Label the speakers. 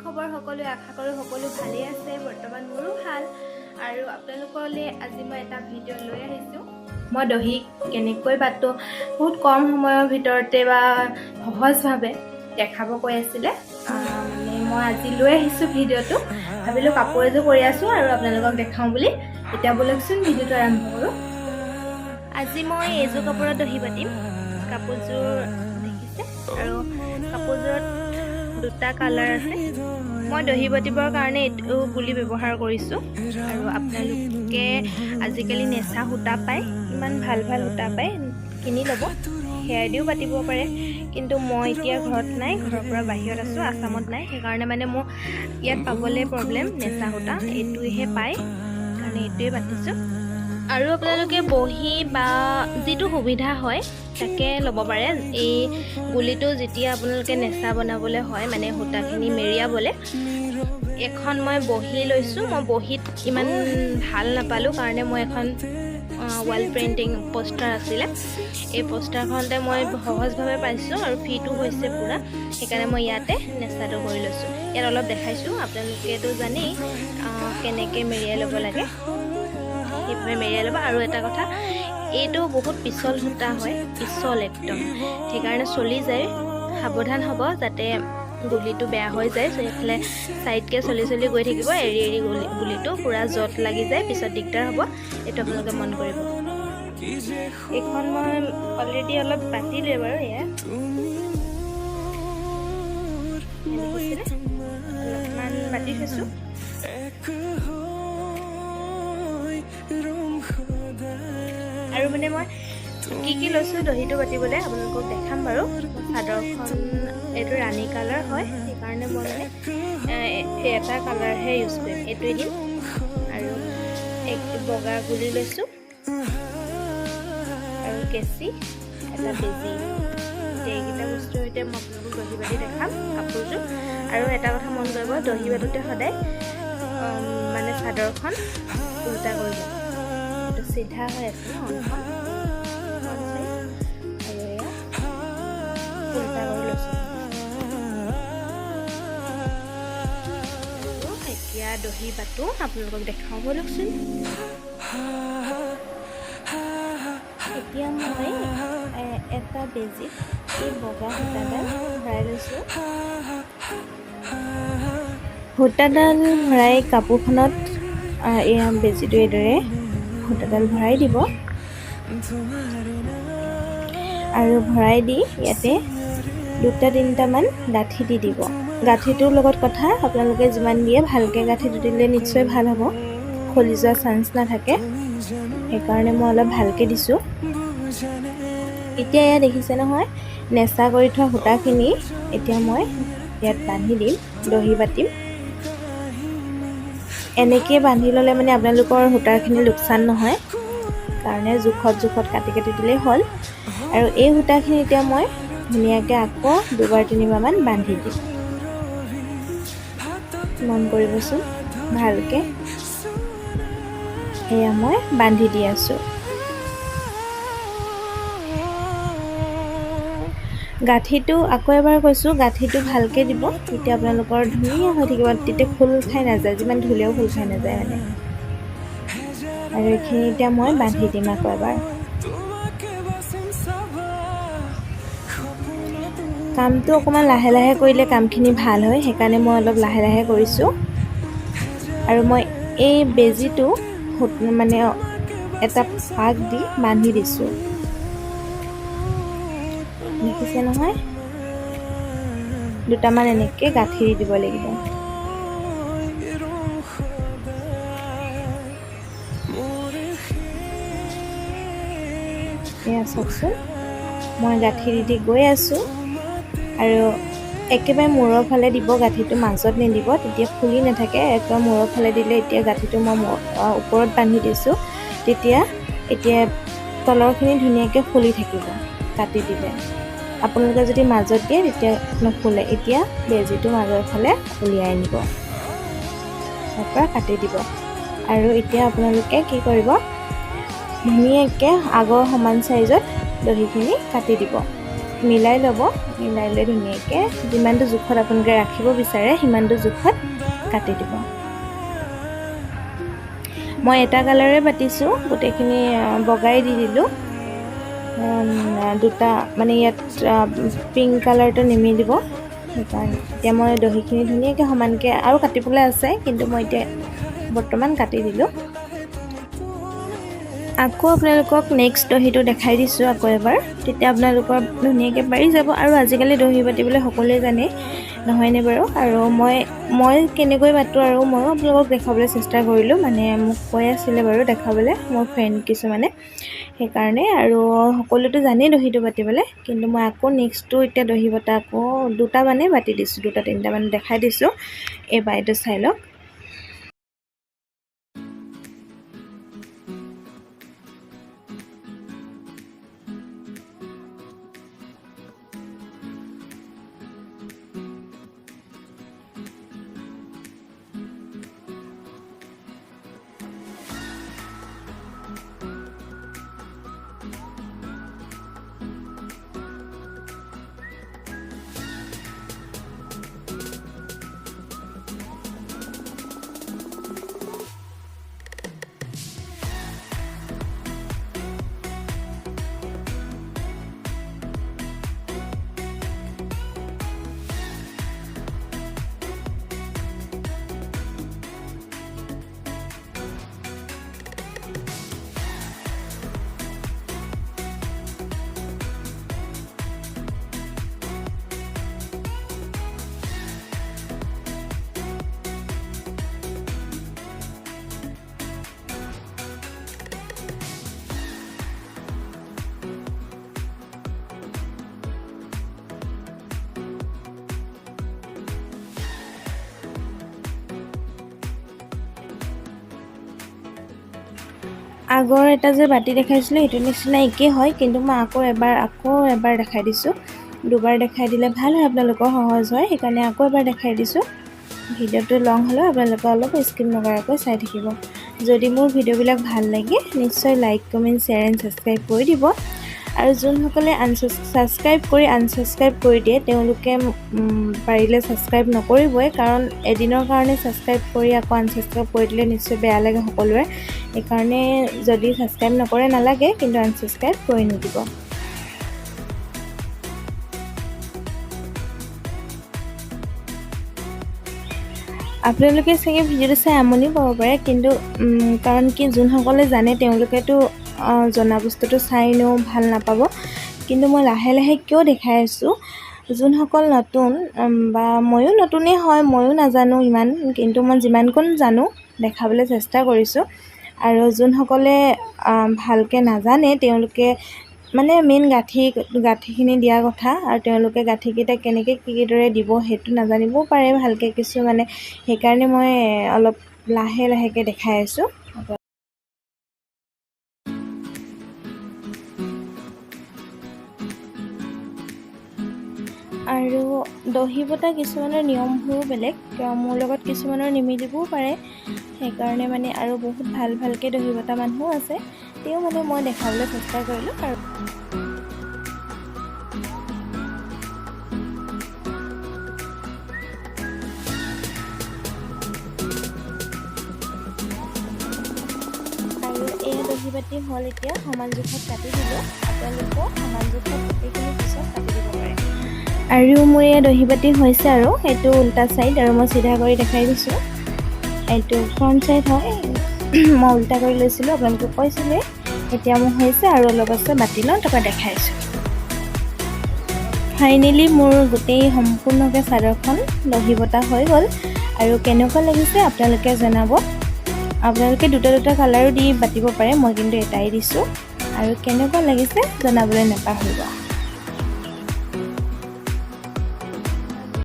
Speaker 1: খবৰ সকলো আশা কৰো সকলো ভালে আছে বৰ্তমান মোৰো ভাল আৰু আপোনালোকলৈ আজি মই এটা ভিডিও লৈ আহিছো মই দহি কেনেকৈ বাটো বহুত কম সময়ৰ ভিতৰতে বা সহজভাৱে দেখাব কৈ আছিলে মানে মই আজি লৈ আহিছো ভিডিওটো ভাবিলো কাপোৰ এযোৰ কৰি আছো আৰু আপোনালোকক দেখাও বুলি এতিয়া বলকচোন ভিডিওটো আৰম্ভ কৰো আজি মই এযোৰ কাপোৰত দহি বাটিম কাপোৰযোৰ দেখিছে আৰু কাপোৰযোৰত দুটা কালাৰ আছে মই দহি বাটিবৰ কাৰণে এইটো গুলি ব্যৱহাৰ কৰিছো আৰু আপোনালোকে আজিকালি নেচা সূতা পায় ইমান ভাল ভাল সূতা পায় কিনি ল'ব হেয়াৰ দিও বাটিব পাৰে কিন্তু মই এতিয়া ঘৰত নাই ঘৰৰ পৰা বাহিৰত আছো আসামত নাই সেইকাৰণে মানে মোৰ ইয়াত পাবলে প্ৰবলেম নেচা সূতা এইটোহে পায় কাৰণে এইটোৱে বাটিছো আৰু আপোনালোকে বহি বা যেটো সুবিধা হয় তাকে ল'ব পাৰে এই গুলিটো যেতিয়া আপোনালোকে নেচা বনাবলৈ হয় মানে সূতাখিনি মেৰিয়াবলে এখন মই বহি লৈছো মই বহিত ইমান ভাল নাপালো কাৰণে মই এখন ওয়াল পেইন্টিং পোস্টাৰ আছিলে এই পোস্টাৰখনতে মই সহজভাৱে পাইছো আৰু ফিটো হৈছে পুৰা সেইকাৰণে মই ইয়াতে নেচাটো কৰি লৈছো ইয়াত অলপ দেখাইছো আপোনালোকেতো জানেই কেনেকৈ মেৰিয়াই ল'ব লাগে সেইভাবে মেৰিয়াই ল'বা আৰু এটা কথা এইটো বহুত পিছল সূতা হয় পিছল একদম সেইকাৰণে চলি যায় সাৱধান হ'ব যাতে গুলিটো বেয়া হৈ যায় সেইফালে সাইডকে চলি গৈ থাকিব এৰি এৰি গুলিটো পুৰা জট লাগি যায় পিছত দিগদাৰ হ'ব এইটো আপোনালোকে মন কৰিব এখন মই অলৰেডি অলপ বাটিলোৱে বাৰু এয়া অলপমান বাটি থৈছোঁ আৰু মানে মই কি লৈছো দহিটো বাটিবলৈ আপোনালোকক দেখাম বাৰু চাদৰখন এইটো ৰাণী কালাৰ হয় সেইকাৰণে মই মানে এটা কালাৰহে ইউজ কৰিম এইটোৱে দিম আৰু এক বগা গুলি লৈছো আৰু কেঁচি এটা বেজি এইকেইটা বস্তুৰ সৈতে মই আপোনালোকক দহি বাটি দেখাম কাপোৰযোৰ আৰু এটা কথা মন কৰিব দহি বাটোতে সদায় মানে চাদৰখন উল্টা কৰিব এইটো চিধা হৈ আছে অনখন এতিয়া দহি বাটো আপোনালোকক দেখাও বলকচোন এতিয়া মই এটা বেজিত এই বগা সূতাডাল ভৰাই লৈছোঁ সূতাডাল ভৰাই কাপোৰখনত এয়া বেজিটো এইদৰে সূতাডাল ভৰাই দিব আৰু ভৰাই দি ইয়াতে দুটা তিনিটামান গাঁঠি দি দিব গাঁঠিটোৰ লগত কথা আপোনালোকে যিমান দিয়ে ভালকৈ গাঁঠিটো দিলে নিশ্চয় ভাল হ'ব খলি যোৱা চান্স নাথাকে সেইকাৰণে মই অলপ ভালকৈ দিছোঁ এতিয়া এয়া দেখিছে নহয় নেচা কৰি থোৱা সূতাখিনি এতিয়া মই ইয়াত বান্ধি দিম দহি বাটিম এনেকৈ বান্ধি ল'লে মানে আপোনালোকৰ সূতাখিনি লোকচান নহয় কাৰণে জোখত কাটি দিলেই হ'ল আৰু এই সূতাখিনি এতিয়া মই ধুনীয়াকৈ আকৌ দুবাৰ তিনিবাৰমান বান্ধি দিম মন কৰিবচোন ভালকৈ এয়া মই বান্ধি দি আছোঁ গাঁঠিটো আকৌ এবাৰ কৈছোঁ গাঁঠিটো ভালকৈ দিব তেতিয়া আপোনালোকৰ ধুনীয়া হৈ থাকিব তেতিয়া খোল খাই নাযায় যিমান ধুলেও খোল খাই নাযায় মানে আৰু এইখিনি এতিয়া মই বান্ধি দিম আকৌ এবাৰ কামটো অকণমান লাহে লাহে কৰিলে কামখিনি ভাল হয় সেইকাৰণে মই অলপ লাহে লাহে কৰিছোঁ আৰু মই এই বেজিটো মানে এটা পাক দি বান্ধি দিছোঁ দেখিছে নহয় দুটামান এনেকৈ গাঁঠি দিব লাগিব এয়া চাওকচোন মই গাঁঠি দি গৈ আছোঁ আৰু একেবাৰে মূৰৰ ফালে দিব গাঁঠিটো মাজত নিদিব তেতিয়া ফুলি নাথাকে একদম মূৰৰ ফালে দিলে এতিয়া গাঁঠিটো মই ওপৰত বান্ধি দিছোঁ তেতিয়া এতিয়া তলৰখিনি ধুনীয়াকৈ ফুলি থাকিব কাটি দিলে আপোনালোকে যদি মাজত দিয়ে তেতিয়া নুফুলে এতিয়া বেজিটো মাজৰ ফালে উলিয়াই নিব তাৰপৰা কাটি দিব আৰু এতিয়া আপোনালোকে কি কৰিব ধুনীয়াকৈ আগৰ সমান চাইজত দহিখিনি কাটি দিব মিলাই ল'ব, মিলাই লৈ ধুনীয়াকৈ যিমানটো জোখত আপোনালোকে ৰাখিব বিচাৰে সিমানটো জোখত কাটি দিব। মই এটা কালাৰে বাটিছোঁ, গোটেইখিনি বগাই দি দিলোঁ। দুটা মানে ইয়াত পিংক কালাৰটো নিমিলিব, সেইকাৰণে এতিয়া মই দহিখিনি ধুনীয়াকৈ সমানকৈ আৰু কাটিবলৈ আছে, কিন্তু মই এতিয়া বৰ্তমান কাটি দিলোঁ। আকৌ আপোনালোকক নেক্সট দহিটো দেখাই দিছোঁ আকৌ এবাৰ, তেতিয়া আপোনালোকৰ ধুনীয়াকৈ পাৰি যাব। আৰু আজিকালি দহি বাতিবলৈ সকলোৱে জানে, নহয়নে বাৰু? আৰু মই কেনেকৈ বাতোঁ আৰু ময়ো আপোনালোকক দেখাবলৈ চেষ্টা কৰিলোঁ, মানে মোক কৈ আছিলে বাৰু দেখাবলৈ মোৰ ফ্ৰেণ্ড কিছুমানে, সেইকাৰণে। আৰু সকলোতো জানেই দহিটো বাতিবলৈ, কিন্তু মই আকৌ নেক্সটটো এতিয়া দহি বটা আকৌ দুটা মানে বাতি দিছোঁ, দুটা তিনিটা মানে দেখাই দিছোঁ। এইবাৰ এইটো চাই লওক। আগৰ এটা যে বাতি দেখাইছিলোঁ সেইটো নিচিনা একেই হয়, কিন্তু মই আকৌ এবাৰ দেখাই দিছোঁ। দুবাৰ দেখাই দিলে ভাল হয়, আপোনালোকৰ সহজ হয়, সেইকাৰণে আকৌ এবাৰ দেখাই দিছোঁ। ভিডিঅ'টো লং হ'লেও আপোনালোকে অলপ স্কিপ নকৰাকৈ চাই থাকিব। যদি মোৰ ভিডিঅ'বিলাক ভাল লাগে নিশ্চয় like, comment, share and subscribe কৰি দিব। আৰু যোনসকলে ছাবস্ক্ৰাইব কৰি দিয়ে তেওঁলোকে পাৰিলে ছাবস্ক্ৰাইব নকৰিবই, কাৰণ এদিনৰ কাৰণে ছাবস্ক্ৰাইব কৰি আকৌ আনছাবস্ক্ৰাইব কৰি দিলে নিশ্চয় বেয়া লাগে সকলোৰে। সেইকাৰণে যদি ছাবস্ক্ৰাইব নকৰে নালাগে, কিন্তু আনছাবস্ক্ৰাইব কৰি নিদিব। আপোনালোকে চাগে ভিডিঅ'টো চাই আমনি পাব পাৰে, কিন্তু কাৰণ কি যোনসকলে জানে তেওঁলোকেতো জনা বস্তুটো চাই এনেও ভাল নাপাব। কিন্তু মই লাহে লাহে কিয় দেখাই আছোঁ, যোনসকল নতুন বা ময়ো নতুনেই হয়, ময়ো নাজানো ইমান, কিন্তু মই যিমানকণ জানো দেখাবলৈ চেষ্টা কৰিছোঁ। আৰু যোনসকলে ভালকৈ নাজানে তেওঁলোকে মানে মেইন গাঁঠিখিনি দিয়া কথা, আৰু তেওঁলোকে গাঁঠিকেইটা কেনেকৈ কিদৰে দিব সেইটো নাজানিবও পাৰে ভালকৈ কিছুমানে, সেইকাৰণে মই অলপ লাহেকৈ দেখাই আছোঁ। আৰু দহি বটা কিছুমানৰ নিয়মবোৰো বেলেগ, মোৰ লগত কিছুমানৰ নিমিলিবও পাৰে, সেইকাৰণে মানে আৰু বহুত ভালকৈ দহি বটা মানুহো আছে, তেও মানে মই দেখাবলৈ চেষ্টা কৰিলোঁ। আৰু এই দহি বাতি হ'ল এতিয়া সমান জোখত কাটি দিলোঁ, আপোনালোকেও সমান জোখত গোটেইখিনি পিছত কাটি দিব পাৰে। আৰু মোৰ এই দহি বাতি হৈছে, আৰু এইটো উল্টা ছাইড, আৰু মই চিধা কৰি দেখাই দিছোঁ। এইটো ফ্ৰণ্ট ছাইড হয়, মই উল্টা কৰি লৈছিলোঁ, আপোনালোকে কৈছিলে। এতিয়া মোৰ হৈছে আৰু অলপ আছে বাতি লওঁ, তাৰপৰা দেখাইছোঁ। ফাইনেলি মোৰ গোটেই সম্পূৰ্ণকৈ চাদৰখন দহি বটা হৈ গ'ল। আৰু কেনেকুৱা লাগিছে আপোনালোকে জনাব। আপোনালোকে দুটা কালাৰো দি বাতিব পাৰে, মই কিন্তু এটাই দিছোঁ। আৰু কেনেকুৱা লাগিছে জনাবলৈ নাপাহৰিব।